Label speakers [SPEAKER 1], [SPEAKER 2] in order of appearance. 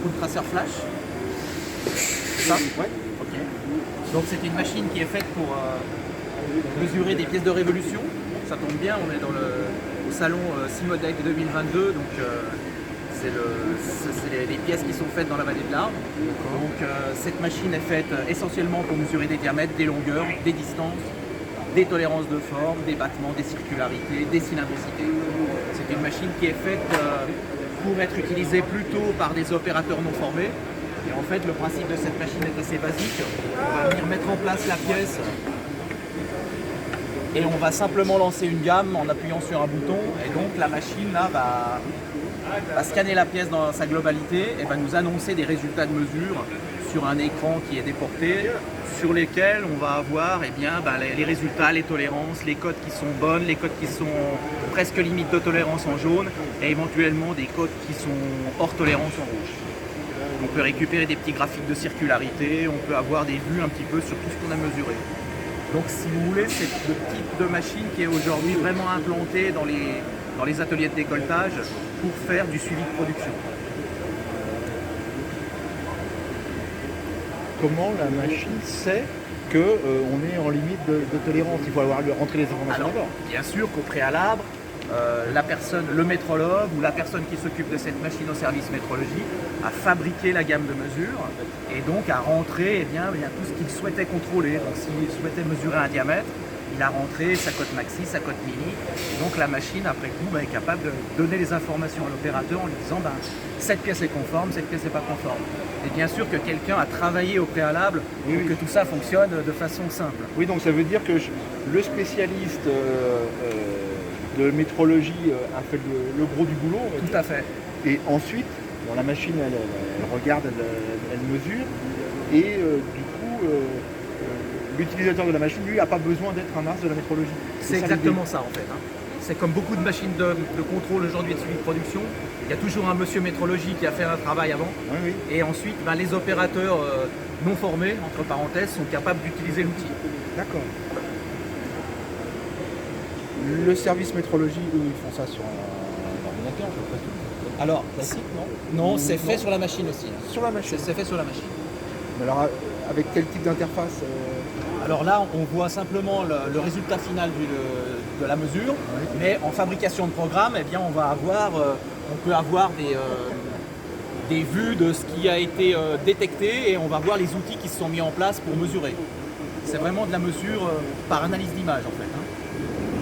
[SPEAKER 1] full tracer flash. C'est ça?
[SPEAKER 2] Ouais.
[SPEAKER 1] Ok. Donc c'est une machine qui est faite pour mesurer des pièces de révolution. Ça tombe bien, on est au salon Cimodec 2022, donc c'est les pièces qui sont faites dans la vallée de l'Arve. Donc cette machine est faite essentiellement pour mesurer des diamètres, des longueurs, des distances, des tolérances de forme, des battements, des circularités, des cylindricités. C'est une machine qui est faite pour être utilisée plutôt par des opérateurs non formés. Et en fait, le principe de cette machine est assez basique. On va venir mettre en place la pièce et on va simplement lancer une gamme en appuyant sur un bouton. Et donc la machine là va scanner la pièce dans sa globalité et va nous annoncer des résultats de mesure sur un écran qui est déporté, sur lesquels on va avoir les résultats, les tolérances, les codes qui sont bonnes, les codes qui sont presque limite de tolérance en jaune et éventuellement des codes qui sont hors tolérance en rouge. On peut récupérer des petits graphiques de circularité, on peut avoir des vues un petit peu sur tout ce qu'on a mesuré. Donc si vous voulez, c'est le type de machine qui est aujourd'hui vraiment implanté dans les ateliers de décolletage pour faire du suivi de production.
[SPEAKER 2] Comment la machine sait qu'on est en limite de tolérance? Il faut avoir rentrer les informations d'abord.
[SPEAKER 1] Bien sûr qu'au préalable, la personne, le métrologue ou la personne qui s'occupe de cette machine au service métrologie a fabriqué la gamme de mesures et donc a rentré tout ce qu'il souhaitait contrôler. Donc s'il souhaitait mesurer un diamètre, il a rentré sa cote maxi, sa cote mini. Et donc la machine, après coup, est capable de donner les informations à l'opérateur en lui disant cette pièce est conforme, cette pièce n'est pas conforme. Et bien sûr que quelqu'un a travaillé au préalable pour que tout ça fonctionne de façon simple.
[SPEAKER 2] Oui, donc ça veut dire que le spécialiste de métrologie a fait le gros du boulot.
[SPEAKER 1] Tout à fait.
[SPEAKER 2] Et ensuite, la machine, elle regarde, elle mesure, et du coup, l'utilisateur de la machine, lui, n'a pas besoin d'être un as de la métrologie.
[SPEAKER 1] C'est exactement ça en fait. C'est comme beaucoup de machines de contrôle aujourd'hui de suivi de production. Il y a toujours un monsieur métrologie qui a fait un travail avant.
[SPEAKER 2] Oui.
[SPEAKER 1] Et ensuite, les opérateurs non formés, entre parenthèses, sont capables d'utiliser l'outil.
[SPEAKER 2] D'accord. Le service métrologie, eux, ils font ça sur un ordinateur, je présume.
[SPEAKER 1] Alors,
[SPEAKER 2] classique, non?
[SPEAKER 1] non, c'est fait sur la machine aussi.
[SPEAKER 2] Sur la machine.
[SPEAKER 1] C'est fait sur la machine.
[SPEAKER 2] Mais alors, avec quel type d'interface
[SPEAKER 1] Alors là, on voit simplement le résultat final de la mesure, mais en fabrication de programme, on peut avoir des vues de ce qui a été détecté et on va voir les outils qui se sont mis en place pour mesurer. C'est vraiment de la mesure par analyse d'image en fait.